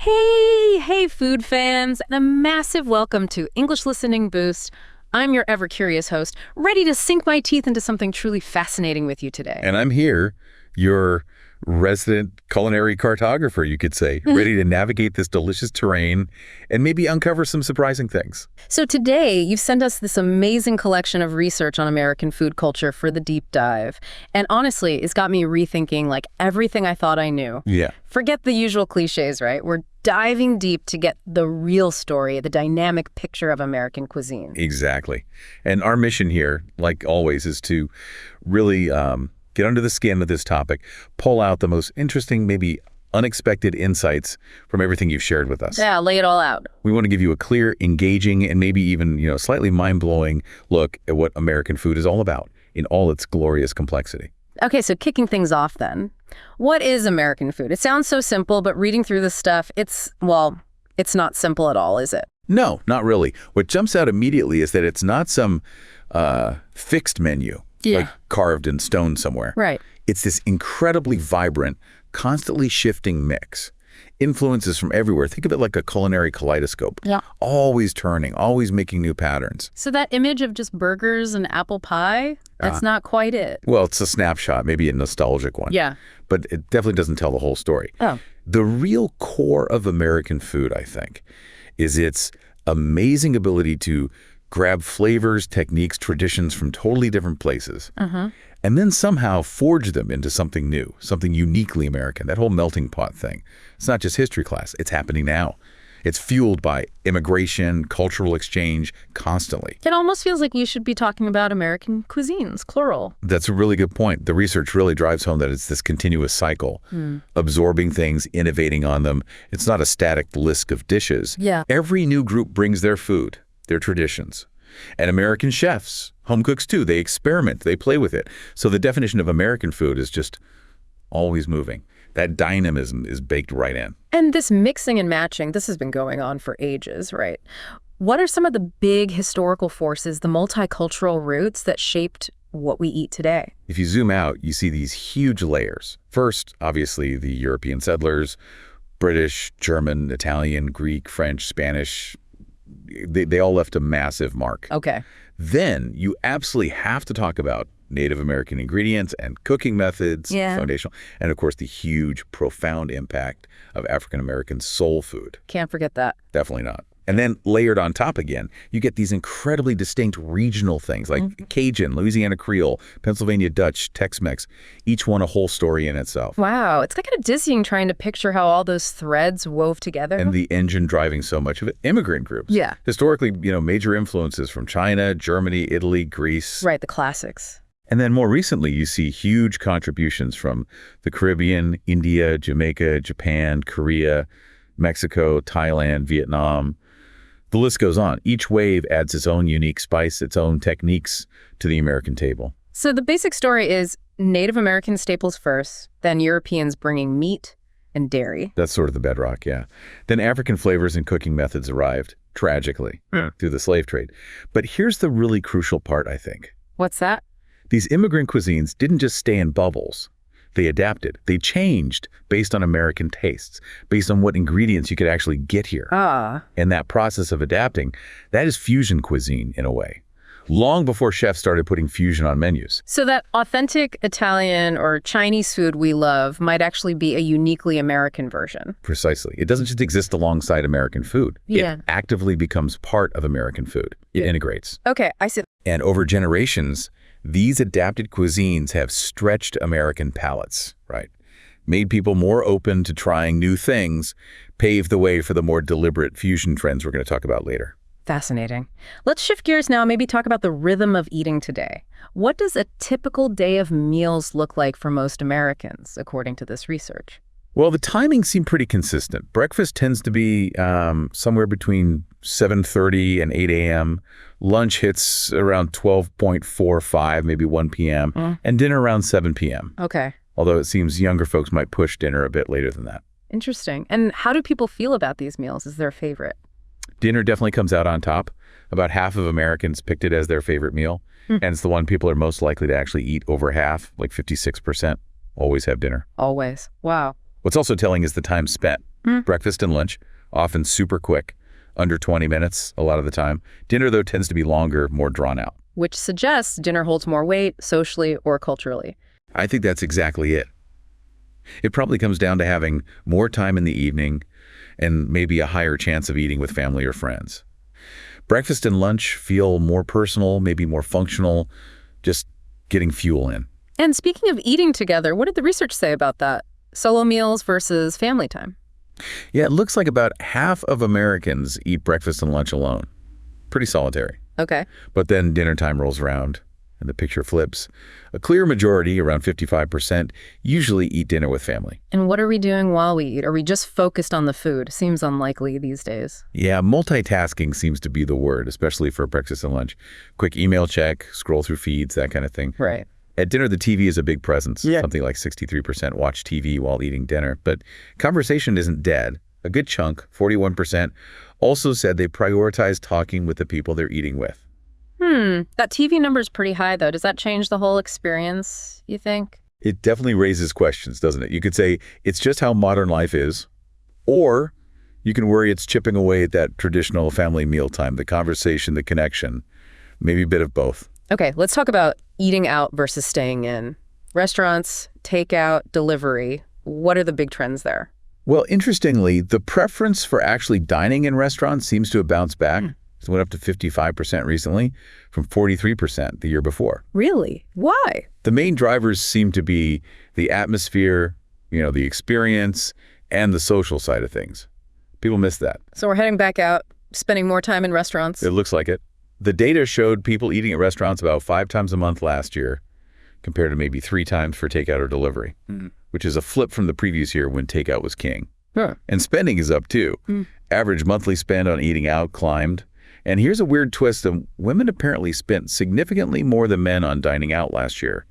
Hey, food fans, and a massive welcome to English Listening Boost. I'm your ever-curious host, ready to sink my teeth into something truly fascinating with you today. And I'm here, your resident culinary cartographer, you could say, ready to navigate this delicious terrain and maybe uncover some surprising things. So today, you've sent us this amazing collection of research on American food culture for the deep dive. And honestly, it's got me rethinking like everything I thought I knew. Yeah. Forget the usual cliches, right? We're diving deep to get the real story, the dynamic picture of American cuisine. Exactly. And our mission here, like always, is to really get under the skin of this topic, pull out the most interesting, maybe unexpected insights from everything you've shared with us. Yeah, lay it all out. We want to give you a clear, engaging, and maybe even, slightly mind-blowing look at what American food is all about in all its glorious complexity. Okay, so kicking things off then. What is American food? It sounds so simple, but reading through this stuff, it's not simple at all, is it? No, not really. What jumps out immediately is that it's not some fixed menu, like carved in stone somewhere. Right. It's this incredibly vibrant, constantly shifting mix. Influences from everywhere. Think of it like a culinary kaleidoscope. Yeah. Always turning, always making new patterns. So that image of just burgers and apple pie, that's not quite it. Well, it's a snapshot, maybe a nostalgic one. Yeah. But it definitely doesn't tell the whole story. Oh. The real core of American food, I think, is its amazing ability to grab flavors, techniques, traditions from totally different places, and then somehow forge them into something new, something uniquely American, that whole melting pot thing. It's not just history class. It's happening now. It's fueled by immigration, cultural exchange, constantly. It almost feels like you should be talking about American cuisines, plural. That's a really good point. The research really drives home that it's this continuous cycle, absorbing things, innovating on them. It's not a static list of dishes. Yeah. Every new group brings their food, their traditions. And American chefs, home cooks too, they experiment, they play with it. So the definition of American food is just always moving. That dynamism is baked right in. And this mixing and matching, this has been going on for ages, right? What are some of the big historical forces, the multicultural roots that shaped what we eat today? If you zoom out, you see these huge layers. First, obviously, the European settlers, British, German, Italian, Greek, French, Spanish. They all left a massive mark. Okay. Then you absolutely have to talk about Native American ingredients and cooking methods, foundational, and of course the huge, profound impact of African American soul food. Can't forget that. Definitely not. And then layered on top again, you get these incredibly distinct regional things like Cajun, Louisiana Creole, Pennsylvania Dutch, Tex-Mex, each one a whole story in itself. Wow, it's kind of dizzying trying to picture how all those threads wove together. And the engine driving so much of it, immigrant groups. Yeah. Historically, major influences from China, Germany, Italy, Greece. Right, the classics. And then more recently, you see huge contributions from the Caribbean, India, Jamaica, Japan, Korea, Mexico, Thailand, Vietnam. The list goes on. Each wave adds its own unique spice, its own techniques to the American table. So the basic story is Native American staples first, then Europeans bringing meat and dairy. That's sort of the bedrock, yeah. Then African flavors and cooking methods arrived, tragically, through the slave trade. But here's the really crucial part, I think. What's that? These immigrant cuisines didn't just stay in bubbles. They adapted. They changed based on American tastes, based on what ingredients you could actually get here. And that process of adapting, that is fusion cuisine in a way. Long before chefs started putting fusion on menus. So that authentic Italian or Chinese food we love might actually be a uniquely American version. Precisely. It doesn't just exist alongside American food. Yeah. It actively becomes part of American food. It integrates. Okay, I see. And over generations, these adapted cuisines have stretched American palates, right? Made people more open to trying new things, paved the way for the more deliberate fusion trends we're going to talk about later. Fascinating. Let's shift gears now, maybe talk about the rhythm of eating today. What does a typical day of meals look like for most Americans, according to this research? Well, the timings seem pretty consistent. Breakfast tends to be somewhere between 7:30 and 8 a.m. Lunch hits around 12:45, maybe 1 p.m., and dinner around 7 p.m. Okay. Although it seems younger folks might push dinner a bit later than that. Interesting. And how do people feel about these meals? Is there a favorite? Dinner definitely comes out on top. About half of Americans picked it as their favorite meal, and it's the one people are most likely to actually eat. Over half, like 56%, always have dinner. Always. Wow. What's also telling is the time spent. Breakfast and lunch, often super quick, under 20 minutes a lot of the time. Dinner, though, tends to be longer, more drawn out. Which suggests dinner holds more weight socially or culturally. I think that's exactly it. It probably comes down to having more time in the evening and maybe a higher chance of eating with family or friends. Breakfast and lunch feel more personal, maybe more functional, just getting fuel in. And speaking of eating together, what did the research say about that? Solo meals versus family time? Yeah, it looks like about half of Americans eat breakfast and lunch alone. Pretty solitary. Okay. But then dinner time rolls around and the picture flips. A clear majority, around 55%, usually eat dinner with family. And what are we doing while we eat? Are we just focused on the food? Seems unlikely these days. Yeah, multitasking seems to be the word, especially for breakfast and lunch. Quick email check, scroll through feeds, that kind of thing. Right. At dinner, the TV is a big presence. Yeah. Something like 63% watch TV while eating dinner. But conversation isn't dead. A good chunk, 41%, also said they prioritize talking with the people they're eating with. That TV number is pretty high, though. Does that change the whole experience, you think? It definitely raises questions, doesn't it? You could say it's just how modern life is, or you can worry it's chipping away at that traditional family mealtime, the conversation, the connection, maybe a bit of both. Okay, let's talk about eating out versus staying in. Restaurants, takeout, delivery. What are the big trends there? Well, interestingly, the preference for actually dining in restaurants seems to have bounced back. It went up to 55% recently from 43% the year before. Really? Why? The main drivers seem to be the atmosphere, the experience, and the social side of things. People miss that. So we're heading back out, spending more time in restaurants. It looks like it. The data showed people eating at restaurants about 5 times a month last year, compared to maybe 3 times for takeout or delivery, which is a flip from the previous year when takeout was king. Huh. And spending is up too. Average monthly spend on eating out climbed. And here's a weird twist. Women apparently spent significantly more than men on dining out last year,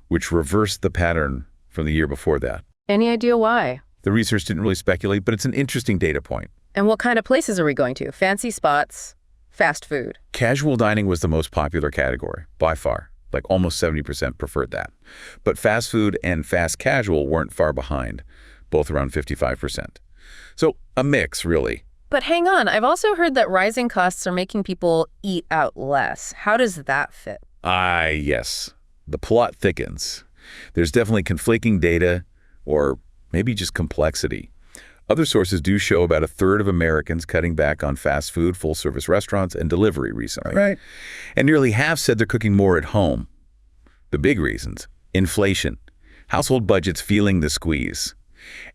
which reversed the pattern from the year before that. Any idea why? The research didn't really speculate, but it's an interesting data point. And what kind of places are we going to? Fancy spots, fast food? Casual dining was the most popular category, by far. Like almost 70% preferred that. But fast food and fast casual weren't far behind, both around 55%. So a mix, really. But hang on, I've also heard that rising costs are making people eat out less. How does that fit? Yes. The plot thickens. There's definitely conflicting data, or maybe just complexity. Other sources do show about a third of Americans cutting back on fast food, full-service restaurants, and delivery recently. Right. And nearly half said they're cooking more at home. The big reasons: inflation, household budgets feeling the squeeze.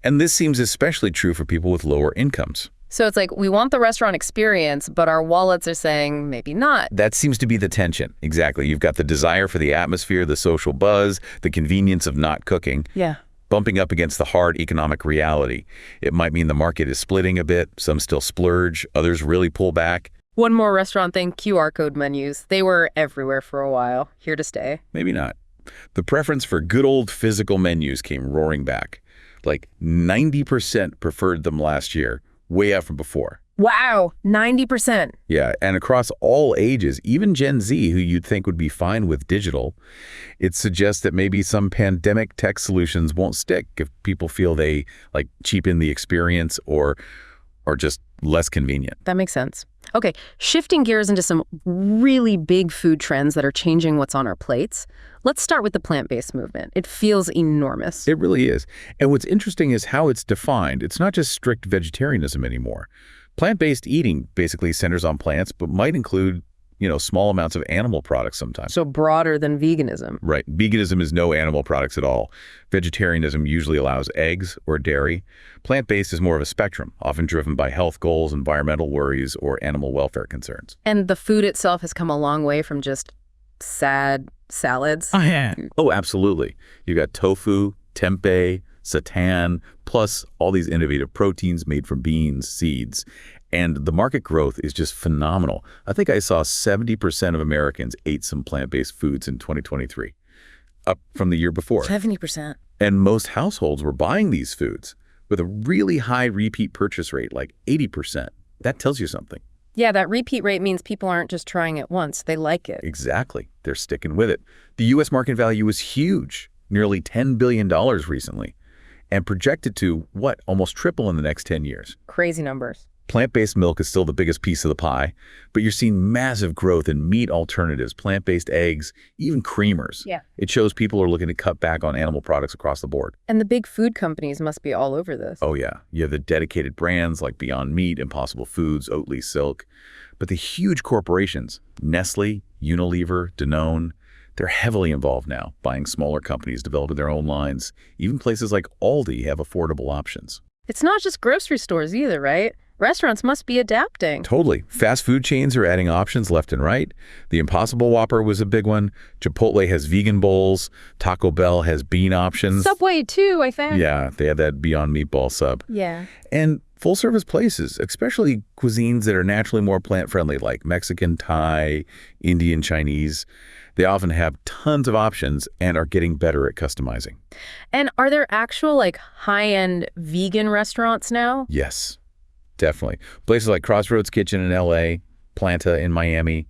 And this seems especially true for people with lower incomes. So it's like we want the restaurant experience, but our wallets are saying maybe not. That seems to be the tension. Exactly. You've got the desire for the atmosphere, the social buzz, the convenience of not cooking. Yeah. Bumping up against the hard economic reality. It might mean the market is splitting a bit. Some still splurge, others really pull back. One more restaurant thing, QR code menus. They were everywhere for a while. Here to stay. Maybe not. The preference for good old physical menus came roaring back. Like 90% preferred them last year, way up from before. Wow, 90%. Yeah, and across all ages, even Gen Z, who you'd think would be fine with digital, it suggests that maybe some pandemic tech solutions won't stick if people feel they cheapen the experience or just less convenient. That makes sense. Okay, shifting gears into some really big food trends that are changing what's on our plates. Let's start with the plant-based movement. It feels enormous. It really is. And what's interesting is how it's defined. It's not just strict vegetarianism anymore. Plant-based eating basically centers on plants, but might include, small amounts of animal products sometimes. So broader than veganism. Right. Veganism is no animal products at all. Vegetarianism usually allows eggs or dairy. Plant-based is more of a spectrum, often driven by health goals, environmental worries, or animal welfare concerns. And the food itself has come a long way from just sad salads. Oh, yeah. Oh, absolutely. You got tofu, tempeh, seitan, plus all these innovative proteins made from beans, seeds. And the market growth is just phenomenal. I think I saw 70% of Americans ate some plant-based foods in 2023, up from the year before. 70%. And most households were buying these foods with a really high repeat purchase rate, like 80%. That tells you something. Yeah, that repeat rate means people aren't just trying it once. They like it. Exactly. They're sticking with it. The U.S. market value was huge, nearly $10 billion recently. and projected to, almost triple in the next 10 years. Crazy numbers. Plant-based milk is still the biggest piece of the pie, but you're seeing massive growth in meat alternatives, plant-based eggs, even creamers. Yeah. It shows people are looking to cut back on animal products across the board. And the big food companies must be all over this. Oh yeah, you have the dedicated brands like Beyond Meat, Impossible Foods, Oatly, Silk. But the huge corporations, Nestle, Unilever, Danone, they're heavily involved now, buying smaller companies, developing their own lines. Even places like Aldi have affordable options. It's not just grocery stores either, right? Restaurants must be adapting. Totally. Fast food chains are adding options left and right. The Impossible Whopper was a big one. Chipotle has vegan bowls. Taco Bell has bean options. Subway too, I think. Yeah, they had that Beyond Meatball sub. Yeah. And full-service places, especially cuisines that are naturally more plant-friendly, like Mexican, Thai, Indian, Chinese. They often have tons of options and are getting better at customizing. And are there actual, like, high-end vegan restaurants now? Yes, definitely. Places like Crossroads Kitchen in L.A., Planta in Miami,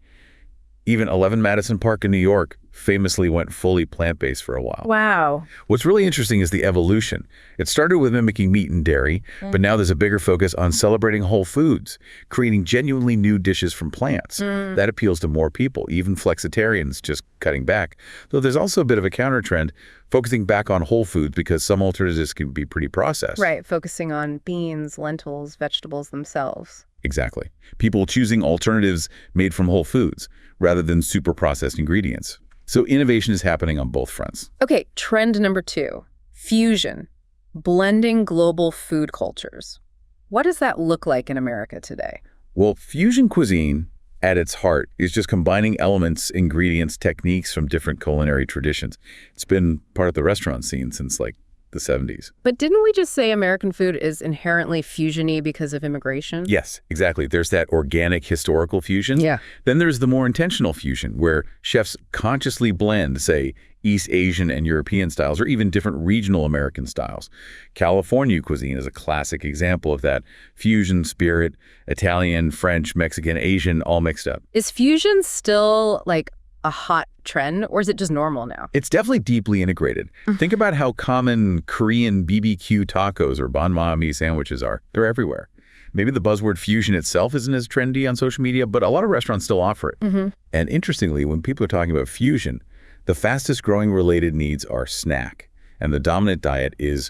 even 11 Madison Park in New York famously went fully plant-based for a while. Wow. What's really interesting is the evolution. It started with mimicking meat and dairy, but now there's a bigger focus on celebrating whole foods, creating genuinely new dishes from plants. That appeals to more people, even flexitarians just cutting back. Though there's also a bit of a counter trend, focusing back on whole foods because some alternatives can be pretty processed. Right, focusing on beans, lentils, vegetables themselves. Exactly. People choosing alternatives made from whole foods rather than super processed ingredients. So innovation is happening on both fronts. Okay, trend number 2, fusion, blending global food cultures. What does that look like in America today? Well, fusion cuisine at its heart is just combining elements, ingredients, techniques from different culinary traditions. It's been part of the restaurant scene since like the 70s. But didn't we just say American food is inherently fusion-y because of immigration? Yes, exactly. There's that organic historical fusion. Yeah. Then there's the more intentional fusion where chefs consciously blend, say, East Asian and European styles, or even different regional American styles. California cuisine is a classic example of that fusion spirit, Italian, French, Mexican, Asian, all mixed up. Is fusion still like a hot trend, or is it just normal now? It's definitely deeply integrated. Think about how common Korean BBQ tacos or banh mi sandwiches are. They're everywhere. Maybe the buzzword fusion itself isn't as trendy on social media, but a lot of restaurants still offer it. And interestingly, when people are talking about fusion, the fastest growing related needs are snack, and the dominant diet is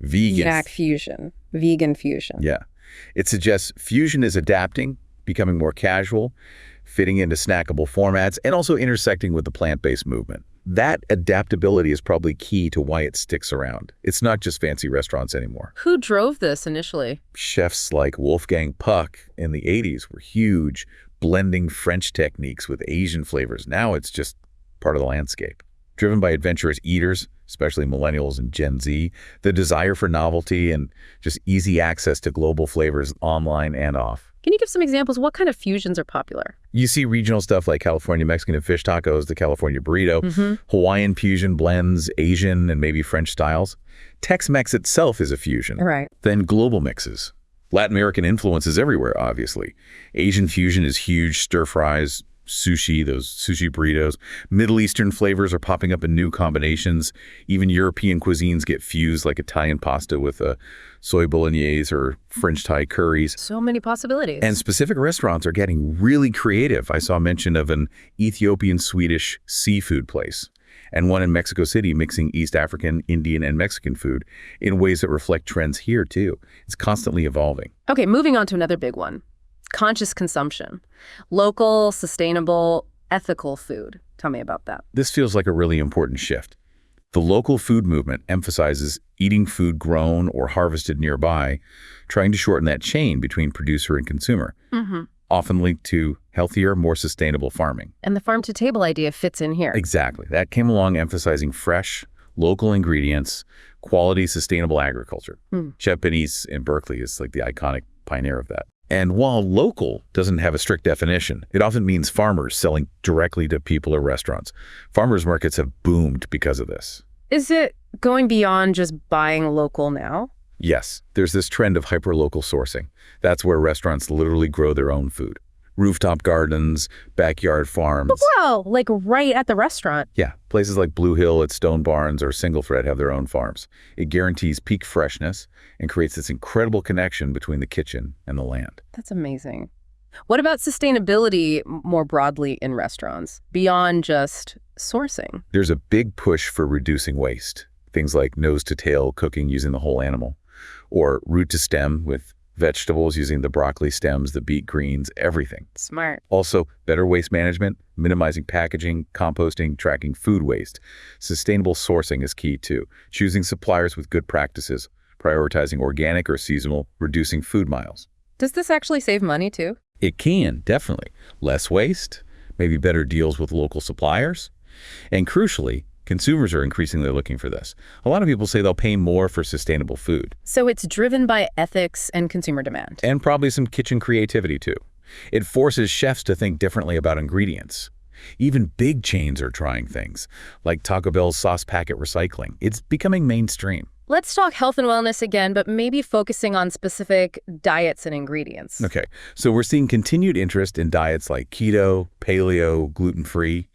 vegan. Snack fusion, vegan fusion. Yeah. It suggests fusion is adapting, becoming more casual, fitting into snackable formats, and also intersecting with the plant-based movement. That adaptability is probably key to why it sticks around. It's not just fancy restaurants anymore. Who drove this initially? Chefs like Wolfgang Puck in the 80s were huge, blending French techniques with Asian flavors. Now it's just part of the landscape. Driven by adventurous eaters, especially millennials and Gen Z, the desire for novelty and just easy access to global flavors online and off. Can you give some examples? What kind of fusions are popular? You see regional stuff like California Mexican and fish tacos, the California burrito, Hawaiian fusion blends, Asian and maybe French styles. Tex-Mex itself is a fusion. Right. Then global mixes. Latin American influence is everywhere, obviously. Asian fusion is huge, stir fries, sushi, those sushi burritos. Middle Eastern flavors are popping up in new combinations. Even European cuisines get fused, like Italian pasta with a soy bolognese or French Thai curries. So many possibilities. And specific restaurants are getting really creative. I saw mention of an Ethiopian-Swedish seafood place and one in Mexico City mixing East African, Indian, and Mexican food in ways that reflect trends here, too. It's constantly evolving. Okay, moving on to another big one. Conscious consumption. Local, sustainable, ethical food. Tell me about that. This feels like a really important shift. The local food movement emphasizes eating food grown or harvested nearby, trying to shorten that chain between producer and consumer, often linked to healthier, more sustainable farming. And the farm-to-table idea fits in here. Exactly. That came along emphasizing fresh, local ingredients, quality, sustainable agriculture. Chef Benise in Berkeley is like the iconic pioneer of that. And while local doesn't have a strict definition, it often means farmers selling directly to people or restaurants. Farmers markets have boomed because of this. Is it going beyond just buying local now? Yes, there's this trend of hyper-local sourcing. That's where restaurants literally grow their own food. Rooftop gardens, backyard farms. Wow, like right at the restaurant. Yeah, places like Blue Hill at Stone Barns or Single Thread have their own farms. It guarantees peak freshness and creates this incredible connection between the kitchen and the land. That's amazing. What about sustainability more broadly in restaurants, beyond just sourcing? There's a big push for reducing waste. Things like nose-to-tail cooking using the whole animal, or root-to-stem with vegetables using the broccoli stems, the beet greens, everything. Smart. Also, better waste management, minimizing packaging, composting, tracking food waste. Sustainable sourcing is key too. Choosing suppliers with good practices, prioritizing organic or seasonal, reducing food miles. Does this actually save money too? It can, definitely. Less waste, maybe better deals with local suppliers. And crucially, consumers are increasingly looking for this. A lot of people say they'll pay more for sustainable food. So it's driven by ethics and consumer demand. And probably some kitchen creativity too. It forces chefs to think differently about ingredients. Even big chains are trying things, like Taco Bell's sauce packet recycling. It's becoming mainstream. Let's talk health and wellness again, but maybe focusing on specific diets and ingredients. Okay, so we're seeing continued interest in diets like keto, paleo, gluten-free.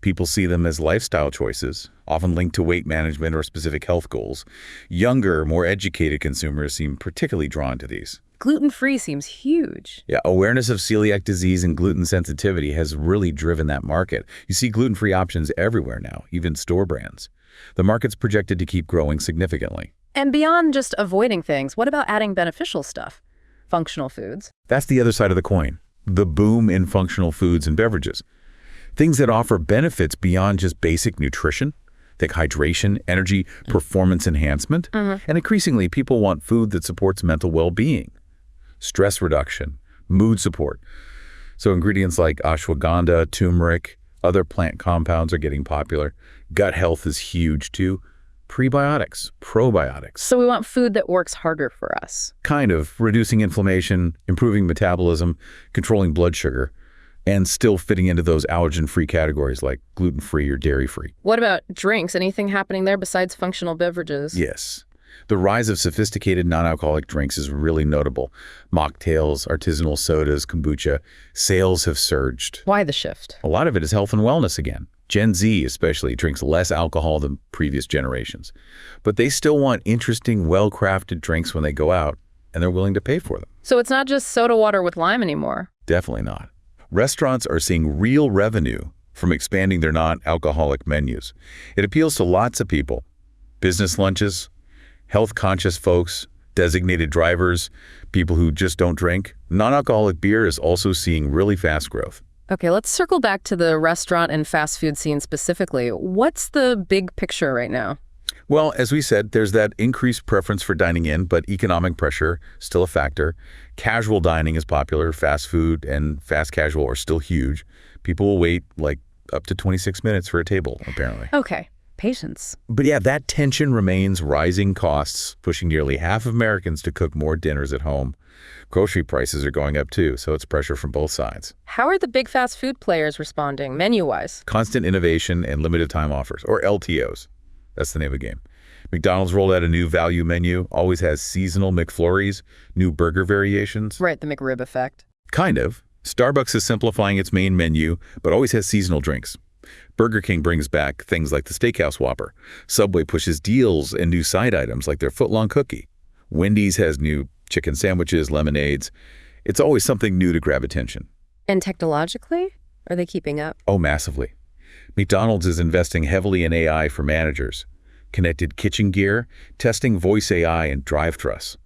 People see them as lifestyle choices, often linked to weight management or specific health goals. Younger, more educated consumers seem particularly drawn to these. Gluten-free seems huge. Yeah, awareness of celiac disease and gluten sensitivity has really driven that market. You see gluten-free options everywhere now, even store brands. The market's projected to keep growing significantly. And beyond just avoiding things, what about adding beneficial stuff? Functional foods. That's the other side of the coin, the boom in functional foods and beverages. Things that offer benefits beyond just basic nutrition, like hydration, energy, performance enhancement. And increasingly, people want food that supports mental well-being, stress reduction, mood support. So ingredients like ashwagandha, turmeric, other plant compounds are getting popular. Gut health is huge too. Prebiotics, probiotics. So we want food that works harder for us. Kind of reducing inflammation, improving metabolism, controlling blood sugar, and still fitting into those allergen-free categories like gluten-free or dairy-free. What about drinks? Anything happening there besides functional beverages? Yes. The rise of sophisticated non-alcoholic drinks is really notable. Mocktails, artisanal sodas, kombucha, sales have surged. Why the shift? A lot of it is health and wellness again. Gen Z especially drinks less alcohol than previous generations. But they still want interesting, well-crafted drinks when they go out, and they're willing to pay for them. So it's not just soda water with lime anymore? Definitely not. Restaurants are seeing real revenue from expanding their non-alcoholic menus. It appeals to lots of people. Business lunches, health-conscious folks, designated drivers, people who just don't drink. Non-alcoholic beer is also seeing really fast growth. Okay, let's circle back to the restaurant and fast food scene specifically. What's the big picture right now? Well, as we said, there's that increased preference for dining in, but economic pressure still a factor. Casual dining is popular. Fast food and fast casual are still huge. People will wait like up to 26 minutes for a table, apparently. Okay, patience. But yeah, that tension remains. Rising costs, pushing nearly half of Americans to cook more dinners at home. Grocery prices are going up too, so it's pressure from both sides. How are the big fast food players responding, menu-wise? Constant innovation and limited time offers, or LTOs. That's the name of the game. McDonald's rolled out a new value menu, always has seasonal McFlurries, new burger variations. Right, the McRib effect. Kind of. Starbucks is simplifying its main menu, but always has seasonal drinks. Burger King brings back things like the Steakhouse Whopper. Subway pushes deals and new side items like their foot-long cookie. Wendy's has new chicken sandwiches, lemonades. It's always something new to grab attention. And technologically, are they keeping up? Oh, massively. McDonald's is investing heavily in AI for managers, connected kitchen gear, testing voice AI and drive-thrus.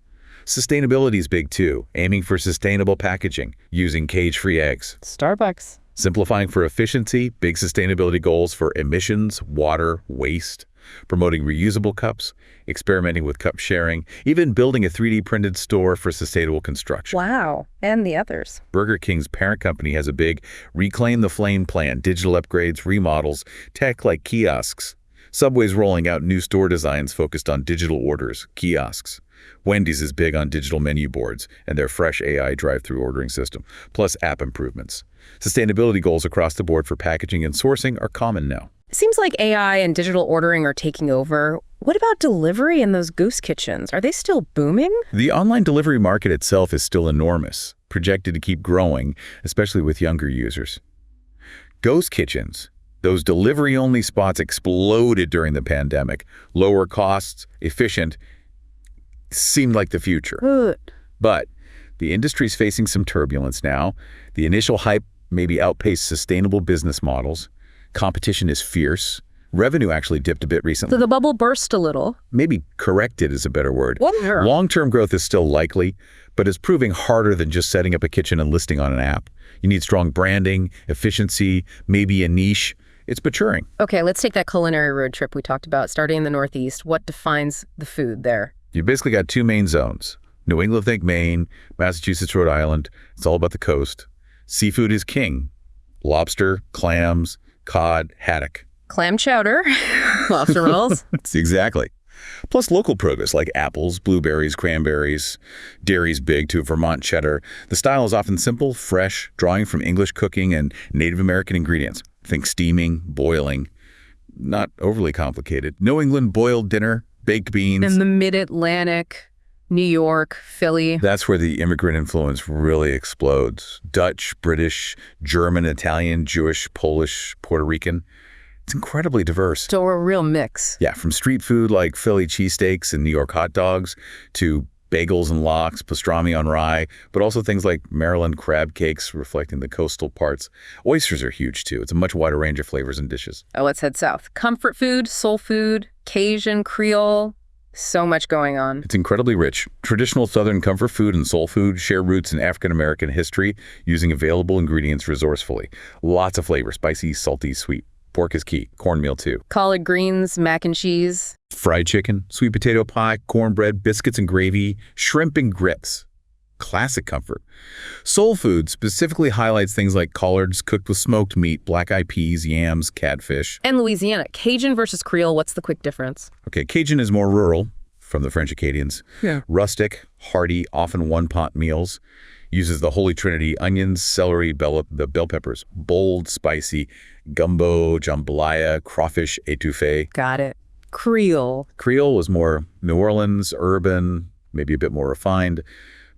Sustainability is big too, aiming for sustainable packaging, using cage-free eggs. Starbucks. Simplifying for efficiency, big sustainability goals for emissions, water, waste, promoting reusable cups, experimenting with cup sharing, even building a 3D printed store for sustainable construction. Wow, and the others. Burger King's parent company has a big Reclaim the Flame plan, digital upgrades, remodels, tech like kiosks. Subway's rolling out new store designs focused on digital orders, kiosks. Wendy's is big on digital menu boards and their fresh AI drive-through ordering system, plus app improvements. Sustainability goals across the board for packaging and sourcing are common now. It seems like AI and digital ordering are taking over. What about delivery and those ghost kitchens? Are they still booming? The online delivery market itself is still enormous. projected to keep growing, especially with younger users. Ghost kitchens, those delivery-only spots, exploded during the pandemic. Lower costs, efficient, seemed like the future. Good. But the industry's facing some turbulence now. The initial hype maybe outpaced sustainable business models. Competition is fierce. Revenue actually dipped a bit recently. So the bubble burst a little. Maybe corrected is a better word. Whatever. Long-term growth is still likely, but it's proving harder than just setting up a kitchen and listing on an app. You need strong branding, efficiency, maybe a niche. It's maturing. Okay, let's take that culinary road trip we talked about, starting in the Northeast. What defines the food there? You've basically got two main zones. New England, think Maine, Massachusetts, Rhode Island. It's all about the coast. Seafood is king. Lobster, clams, cod, haddock. Clam chowder, lobster rolls. Exactly. Plus local produce like apples, blueberries, cranberries. Dairy's big too, Vermont cheddar. The style is often simple, fresh, drawing from English cooking and Native American ingredients. Think steaming, boiling, not overly complicated. New England boiled dinner, baked beans. In the mid-Atlantic, New York, Philly. That's where the immigrant influence really explodes. Dutch, British, German, Italian, Jewish, Polish, Puerto Rican. It's incredibly diverse. So a real mix. Yeah, from street food like Philly cheesesteaks and New York hot dogs to bagels and lox, pastrami on rye, but also things like Maryland crab cakes reflecting the coastal parts. Oysters are huge too. It's a much wider range of flavors and dishes. Oh, let's head south. Comfort food, soul food, Cajun, Creole. So much going on. It's incredibly rich. Traditional Southern comfort food and soul food share roots in African-American history using available ingredients resourcefully. Lots of flavor, spicy, salty, sweet. Pork is key. Cornmeal too. Collard greens, mac and cheese. Fried chicken, sweet potato pie, cornbread, biscuits and gravy, shrimp and grits. Classic comfort. Soul food specifically highlights things like collards cooked with smoked meat, black-eyed peas, yams, catfish. And Louisiana, Cajun versus Creole, what's the quick difference? Okay, Cajun is more rural, from the French Acadians. Yeah. Rustic, hearty, often one-pot meals. Uses the Holy Trinity, onions, celery, the bell peppers. Bold, spicy, gumbo, jambalaya, crawfish, etouffee. Got it. Creole. Creole was more New Orleans, urban, maybe a bit more refined.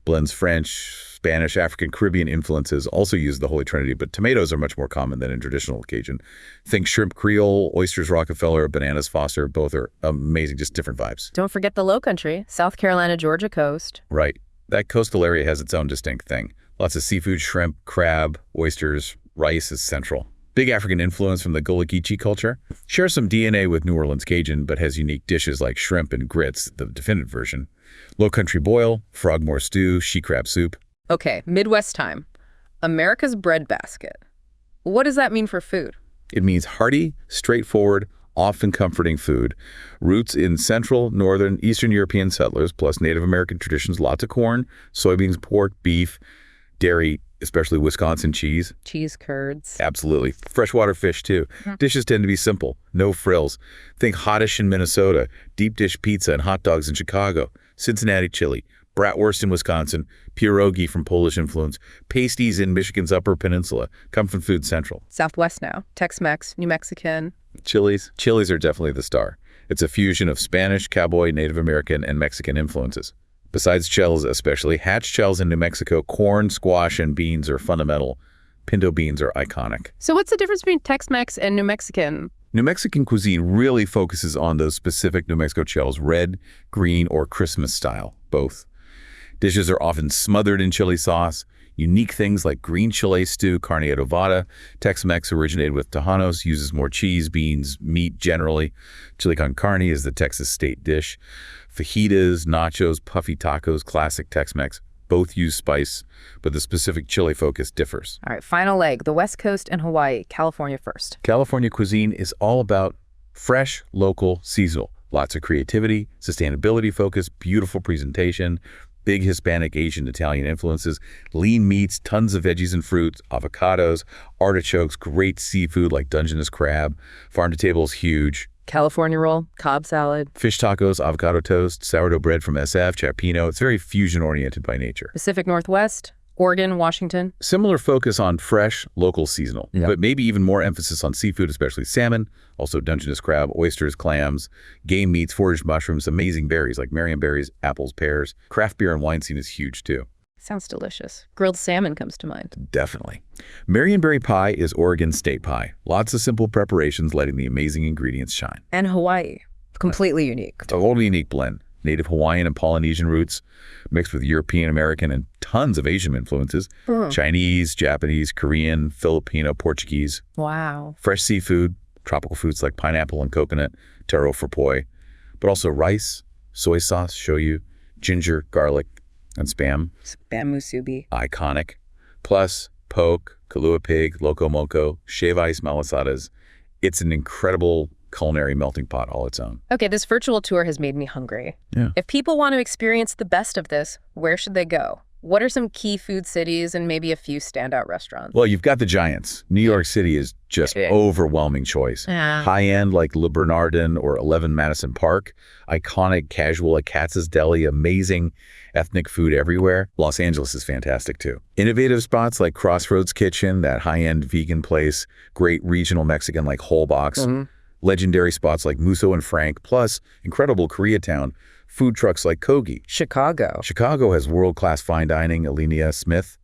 Blends French, Spanish, African, Caribbean influences. Also use the Holy Trinity, but tomatoes are much more common than in traditional Cajun. Think shrimp Creole, oysters Rockefeller, bananas Foster. Both are amazing, just different vibes. Don't forget the Low Country, South Carolina, Georgia coast. Right. That coastal area has its own distinct thing. Lots of seafood, shrimp, crab, oysters, rice is central. Big African influence from the Gullah Geechee culture. Shares some DNA with New Orleans Cajun, but has unique dishes like shrimp and grits, the definitive version. Low Country boil, frogmore stew, she crab soup. Okay, Midwest time. America's breadbasket. What does that mean for food? It means hearty, straightforward, often comforting food. Roots in Central, Northern, Eastern European settlers, plus Native American traditions, lots of corn, soybeans, pork, beef, dairy, especially Wisconsin cheese. Cheese curds. Absolutely. Freshwater fish, too. Dishes tend to be simple, no frills. Think hottish in Minnesota, deep dish pizza and hot dogs in Chicago, Cincinnati chili, bratwurst in Wisconsin, pierogi from Polish influence, pasties in Michigan's Upper Peninsula, come from Food Central. Southwest now. Tex-Mex, New Mexican. Chilies. Chilies are definitely the star. It's a fusion of Spanish, cowboy, Native American, and Mexican influences. Besides shells especially, hatch shells in New Mexico, corn, squash, and beans are fundamental. Pinto beans are iconic. So what's the difference between Tex-Mex and New Mexican? New Mexican cuisine really focuses on those specific New Mexico shells, red, green, or Christmas style, both. Dishes are often smothered in chili sauce. Unique things like green chile stew, carne adobada. Tex-Mex originated with Tejanos, uses more cheese, beans, meat generally. Chili con carne is the Texas state dish. Fajitas, nachos, puffy tacos, classic Tex-Mex. Both use spice, but the specific chili focus differs. All right, final leg, the West Coast and Hawaii, California first. California cuisine is all about fresh, local, seasonal. Lots of creativity, sustainability focus, beautiful presentation, big Hispanic, Asian, Italian influences, lean meats, tons of veggies and fruits, avocados, artichokes, great seafood like Dungeness crab. Farm to table is huge. California roll, Cobb salad. Fish tacos, avocado toast, sourdough bread from SF, Chapino. It's very fusion-oriented by nature. Pacific Northwest, Oregon, Washington. Similar focus on fresh, local, seasonal, but maybe even more emphasis on seafood, especially salmon, also Dungeness crab, oysters, clams, game meats, foraged mushrooms, amazing berries like Marionberries, apples, pears. Craft beer and wine scene is huge too. Sounds delicious. Grilled salmon comes to mind. Definitely. Marionberry pie is Oregon's state pie. Lots of simple preparations letting the amazing ingredients shine. And Hawaii. Completely unique. It's a wholly unique blend. Native Hawaiian and Polynesian roots mixed with European American and tons of Asian influences. Chinese, Japanese, Korean, Filipino, Portuguese. Wow. Fresh seafood, tropical fruits like pineapple and coconut, taro for poi, but also rice, soy sauce, shoyu, ginger, garlic, and Spam. Spam musubi. Iconic. Plus, poke, Kahlua pig, loco moco, shave ice malasadas. It's an incredible culinary melting pot all its own. Okay, this virtual tour has made me hungry. Yeah. If people want to experience the best of this, where should they go? What are some key food cities and maybe a few standout restaurants? Well, you've got the giants. New York City is just overwhelming choice. Yeah. High-end like Le Bernardin or 11 Madison Park. Iconic casual like Katz's Deli. Amazing ethnic food everywhere. Los Angeles is fantastic too. Innovative spots like Crossroads Kitchen, that high-end vegan place. Great regional Mexican like Whole Box. Legendary spots like Musso and Frank. Plus incredible Koreatown. Food trucks like Kogi. Chicago. Chicago has world-class fine dining, Alinea Smith,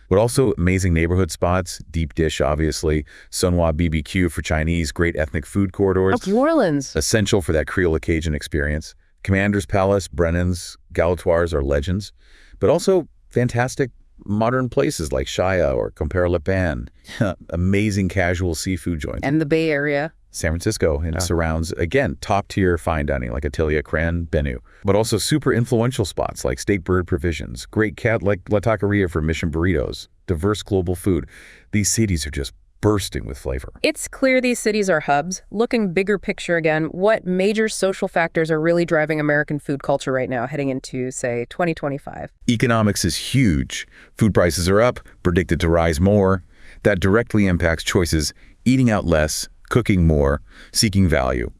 but also amazing neighborhood spots, deep dish, obviously, Sunwa BBQ for Chinese, great ethnic food corridors. New Orleans. Essential for that Creole Cajun experience. Commander's Palace, Brennan's, Galatoire's are legends, but also fantastic modern places like Shaya or Compere Le Pan. Amazing casual seafood joints. And the Bay Area. San Francisco and surrounds, again, top-tier fine dining like Atelier Cran, Benu, but also super influential spots like State Bird Provisions, great cat like La Taqueria for Mission Burritos, diverse global food. These cities are just bursting with flavor. It's clear these cities are hubs. Looking bigger picture again, what major social factors are really driving American food culture right now heading into, say, 2025? Economics is huge. Food prices are up, predicted to rise more. That directly impacts choices, eating out less, cooking more, seeking value.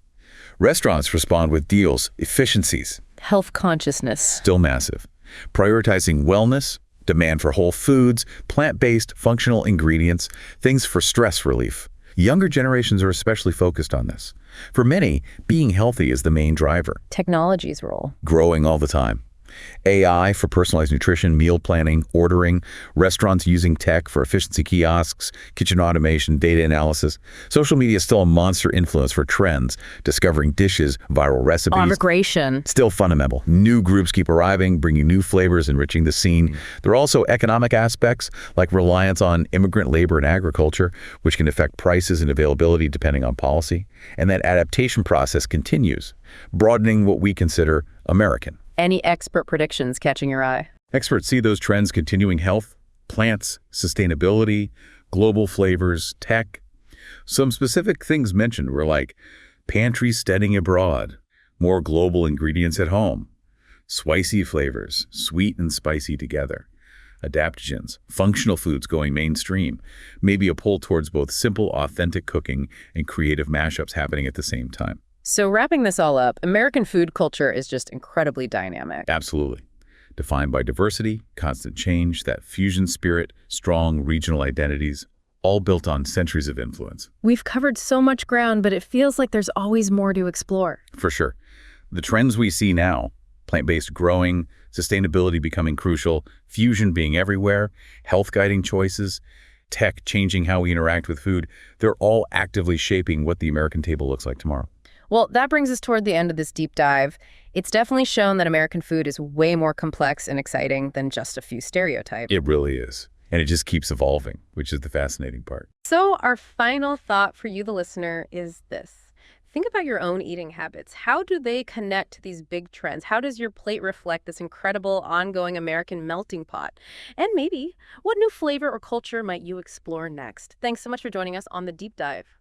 Restaurants respond with deals, efficiencies. Health consciousness. Still massive. Prioritizing wellness, demand for whole foods, plant-based, functional ingredients, things for stress relief. Younger generations are especially focused on this. For many, being healthy is the main driver. Technology's role. Growing all the time. AI for personalized nutrition, meal planning, ordering, restaurants using tech for efficiency kiosks, kitchen automation, data analysis. Social media is still a monster influence for trends, discovering dishes, viral recipes. Immigration. Still fundamental. New groups keep arriving, bringing new flavors, enriching the scene. There are also economic aspects like reliance on immigrant labor and agriculture, which can affect prices and availability depending on policy. And that adaptation process continues, broadening what we consider American. Any expert predictions catching your eye? Experts see those trends continuing: health, plants, sustainability, global flavors, tech. Some specific things mentioned were like pantry steading abroad, more global ingredients at home, spicy flavors, sweet and spicy together, adaptogens, functional foods going mainstream, maybe a pull towards both simple, authentic cooking and creative mashups happening at the same time. So wrapping this all up, American food culture is just incredibly dynamic. Absolutely. Defined by diversity, constant change, that fusion spirit, strong regional identities, all built on centuries of influence. We've covered so much ground, but it feels like there's always more to explore. For sure. The trends we see now, plant-based growing, sustainability becoming crucial, fusion being everywhere, health guiding choices, tech changing how we interact with food, they're all actively shaping what the American table looks like tomorrow. Well, that brings us toward the end of this deep dive. It's definitely shown that American food is way more complex and exciting than just a few stereotypes. It really is. And it just keeps evolving, which is the fascinating part. So our final thought for you, the listener, is this. Think about your own eating habits. How do they connect to these big trends? How does your plate reflect this incredible ongoing American melting pot? And maybe, what new flavor or culture might you explore next? Thanks so much for joining us on The Deep Dive.